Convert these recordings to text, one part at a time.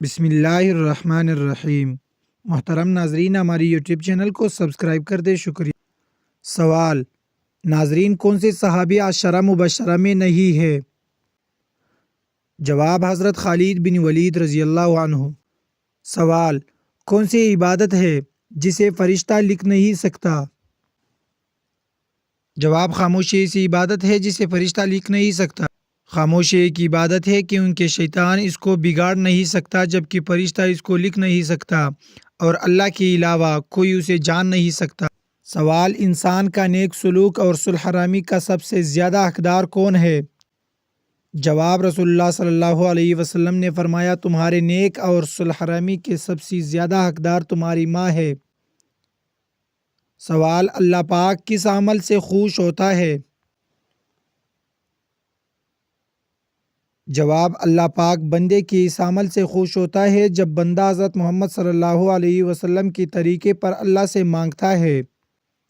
بسم اللہ الرحمن الرحیم۔ محترم ناظرین، ہماری یوٹیوب چینل کو سبسکرائب کر دیں، شکریہ۔ سوال: ناظرین، کون سے صحابی عشرہ مبشرہ میں نہیں ہے؟ جواب: حضرت خالد بن ولید رضی اللہ عنہ۔ سوال: کون سی عبادت ہے جسے فرشتہ لکھ نہیں سکتا؟ جواب: خاموشی ایسی عبادت ہے جسے فرشتہ لکھ نہیں سکتا۔ خاموشی ایک عبادت ہے کہ ان کے شیطان اس کو بگاڑ نہیں سکتا، جبکہ فرشتہ اس کو لکھ نہیں سکتا، اور اللہ کے علاوہ کوئی اسے جان نہیں سکتا۔ سوال: انسان کا نیک سلوک اور صلح رحمی کا سب سے زیادہ حقدار کون ہے؟ جواب: رسول اللہ صلی اللہ علیہ وسلم نے فرمایا، تمہارے نیک اور صلح رحمی کے سب سے زیادہ حقدار تمہاری ماں ہے۔ سوال: اللہ پاک کس عمل سے خوش ہوتا ہے؟ جواب: اللہ پاک بندے کے اس عمل سے خوش ہوتا ہے جب بندہ حضرت محمد صلی اللہ علیہ وسلم کے طریقے پر اللہ سے مانگتا ہے۔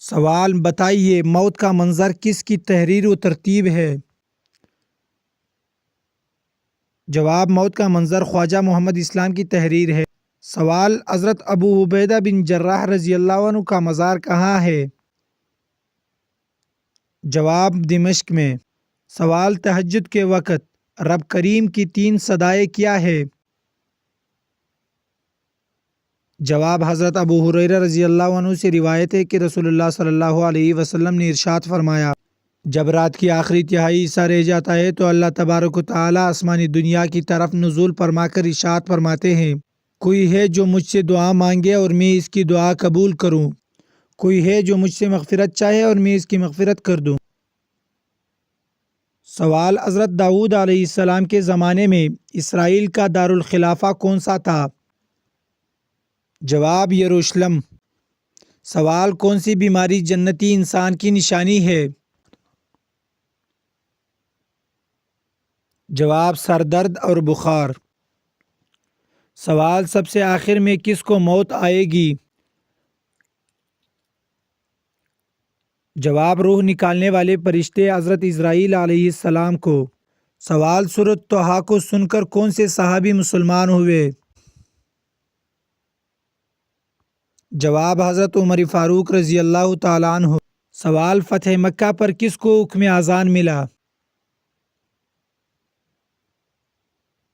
سوال: بتائیے، موت کا منظر کس کی تحریر و ترتیب ہے؟ جواب: موت کا منظر خواجہ محمد اسلام کی تحریر ہے۔ سوال: حضرت ابو عبیدہ بن جراح رضی اللہ عنہ کا مزار کہاں ہے؟ جواب: دمشق میں۔ سوال: تہجد کے وقت رب کریم کی 3 صدائیں کیا ہے؟ جواب: حضرت ابو ہریرہ رضی اللہ عنہ سے روایت ہے کہ رسول اللہ صلی اللہ علیہ وسلم نے ارشاد فرمایا، جب رات کی آخری تہائی حصہ رہ جاتا ہے تو اللہ تبارک و تعالی آسمانی دنیا کی طرف نزول فرما کر ارشاد فرماتے ہیں، کوئی ہے جو مجھ سے دعا مانگے اور میں اس کی دعا قبول کروں، کوئی ہے جو مجھ سے مغفرت چاہے اور میں اس کی مغفرت کر دوں۔ سوال: حضرت داؤد علیہ السلام کے زمانے میں اسرائیل کا دارالخلافہ کون سا تھا؟ جواب: یروشلم۔ سوال: کون سی بیماری جنتی انسان کی نشانی ہے؟ جواب: سر درد اور بخار۔ سوال: سب سے آخر میں کس کو موت آئے گی؟ جواب: روح نکالنے والے فرشتے حضرت عزرائیل علیہ السلام کو۔ سوال: سورۃ طٰہٰ کو سن کر کون سے صحابی مسلمان ہوئے؟ جواب: حضرت عمر فاروق رضی اللہ تعالیٰ عنہ۔ سوال: فتح مکہ پر کس کو حکم اذان ملا؟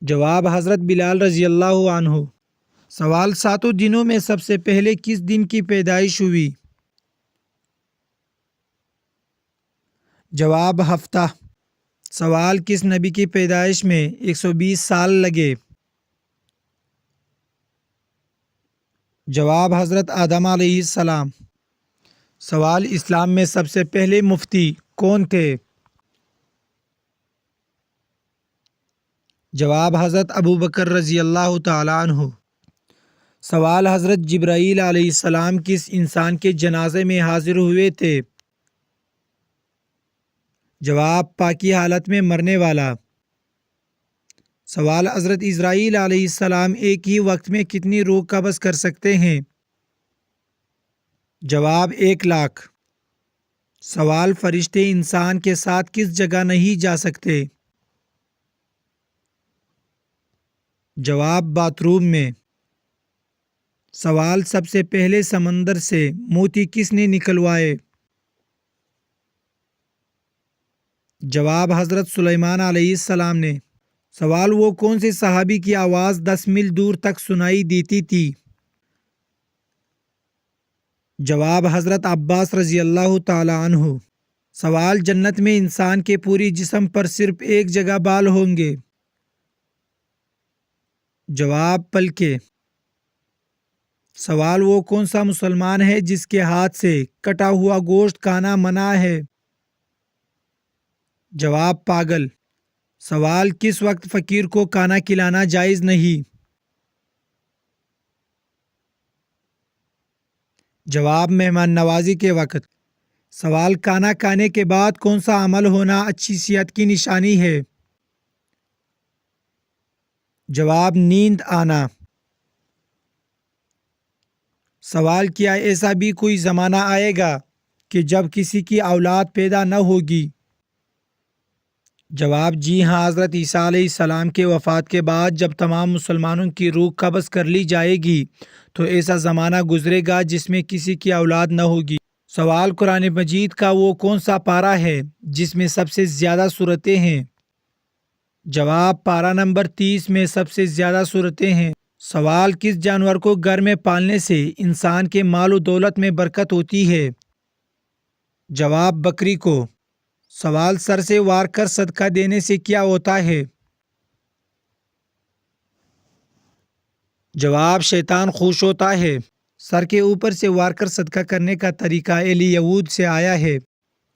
جواب: حضرت بلال رضی اللہ عنہ۔ سوال: 7 دنوں میں سب سے پہلے کس دن کی پیدائش ہوئی؟ جواب: ہفتہ۔ سوال: کس نبی کی پیدائش میں 120 سال لگے؟ جواب: حضرت آدم علیہ السلام۔ سوال: اسلام میں سب سے پہلے مفتی کون تھے؟ جواب: حضرت ابو بکر رضی اللہ تعالیٰ عنہ۔ سوال: حضرت جبرائیل علیہ السلام کس انسان کے جنازے میں حاضر ہوئے تھے؟ جواب: پاکی حالت میں مرنے والا۔ سوال: حضرت عزرائیل علیہ السلام ایک ہی وقت میں کتنی روح قبض کر سکتے ہیں؟ جواب: 1,00,000۔ سوال: فرشتے انسان کے ساتھ کس جگہ نہیں جا سکتے؟ جواب: باتھ روم میں۔ سوال: سب سے پہلے سمندر سے موتی کس نے نکلوائے؟ جواب: حضرت سلیمان علیہ السلام نے۔ سوال: وہ کون سے صحابی کی آواز 10 میل دور تک سنائی دیتی تھی؟ جواب: حضرت عباس رضی اللہ تعالی عنہ۔ سوال: جنت میں انسان کے پوری جسم پر صرف ایک جگہ بال ہوں گے؟ جواب: پلکیں۔ سوال: وہ کون سا مسلمان ہے جس کے ہاتھ سے کٹا ہوا گوشت کھانا منع ہے؟ جواب: پاگل۔ سوال: کس وقت فقیر کو کھانا کھلانا جائز نہیں؟ جواب: مہمان نوازی کے وقت۔ سوال: کھانا کھانے کے بعد کون سا عمل ہونا اچھی صحت کی نشانی ہے؟ جواب: نیند آنا۔ سوال: کیا ایسا بھی کوئی زمانہ آئے گا کہ جب کسی کی اولاد پیدا نہ ہوگی؟ جواب: جی ہاں، حضرت عیسیٰ علیہ السلام کے وفات کے بعد جب تمام مسلمانوں کی روح قبض کر لی جائے گی تو ایسا زمانہ گزرے گا جس میں کسی کی اولاد نہ ہوگی۔ سوال: قرآن مجید کا وہ کون سا پارہ ہے جس میں سب سے زیادہ سورتیں ہیں؟ جواب: پارہ نمبر 30 میں سب سے زیادہ سورتیں ہیں۔ سوال: کس جانور کو گھر میں پالنے سے انسان کے مال و دولت میں برکت ہوتی ہے؟ جواب: بکری کو۔ سوال: سر سے وار کر صدقہ دینے سے کیا ہوتا ہے؟ جواب: شیطان خوش ہوتا ہے۔ سر کے اوپر سے وار کر صدقہ کرنے کا طریقہ اہل یہود سے آیا ہے۔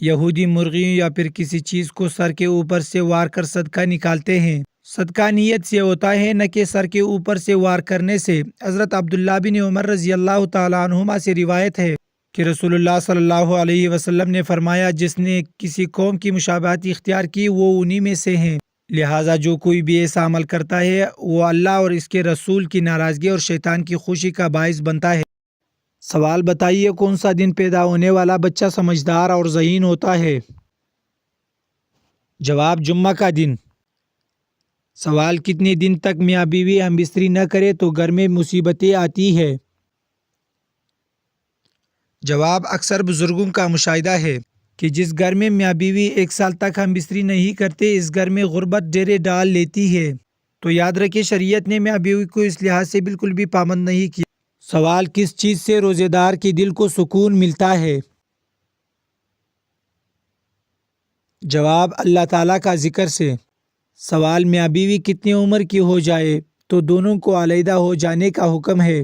یہودی مرغیوں یا پھر کسی چیز کو سر کے اوپر سے وار کر صدقہ نکالتے ہیں۔ صدقہ نیت سے ہوتا ہے، نہ کہ سر کے اوپر سے وار کرنے سے۔ حضرت عبداللہ بن عمر رضی اللہ تعالیٰ عنہما سے روایت ہے کہ رسول اللہ صلی اللہ علیہ وسلم نے فرمایا، جس نے کسی قوم کی مشابہت اختیار کی وہ انہی میں سے ہیں۔ لہٰذا جو کوئی بھی ایسا عمل کرتا ہے وہ اللہ اور اس کے رسول کی ناراضگی اور شیطان کی خوشی کا باعث بنتا ہے۔ سوال: بتائیے کون سا دن پیدا ہونے والا بچہ سمجھدار اور ذہین ہوتا ہے؟ جواب: جمعہ کا دن۔ سوال: کتنے دن تک میاں بیوی ہم بستری نہ کرے تو گھر میں مصیبتیں آتی ہے؟ جواب: اکثر بزرگوں کا مشاہدہ ہے کہ جس گھر میں میاں بیوی 1 سال تک ہم بستری نہیں کرتے اس گھر میں غربت ڈیرے ڈال لیتی ہے۔ تو یاد رکھیں، شریعت نے میاں بیوی کو اس لحاظ سے بالکل بھی پابند نہیں کیا۔ سوال: کس چیز سے روزے دار کے دل کو سکون ملتا ہے؟ جواب: اللہ تعالیٰ کا ذکر سے۔ سوال: میاں بیوی کتنی عمر کی ہو جائے تو دونوں کو علیحدہ ہو جانے کا حکم ہے؟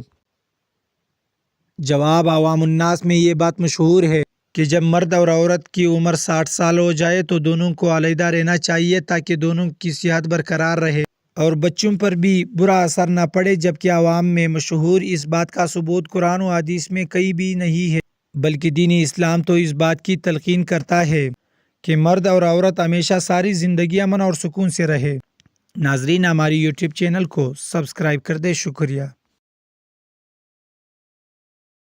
جواب: عوام الناس میں یہ بات مشہور ہے کہ جب مرد اور عورت کی عمر 60 سال ہو جائے تو دونوں کو علیحدہ رہنا چاہیے تاکہ دونوں کی صحت برقرار رہے اور بچوں پر بھی برا اثر نہ پڑے، جبکہ عوام میں مشہور اس بات کا ثبوت قرآن و حدیث میں کہیں بھی نہیں ہے، بلکہ دین اسلام تو اس بات کی تلقین کرتا ہے کہ مرد اور عورت ہمیشہ ساری زندگی امن اور سکون سے رہے۔ ناظرین، ہماری یوٹیوب چینل کو سبسکرائب کر دیں۔ شکریہ۔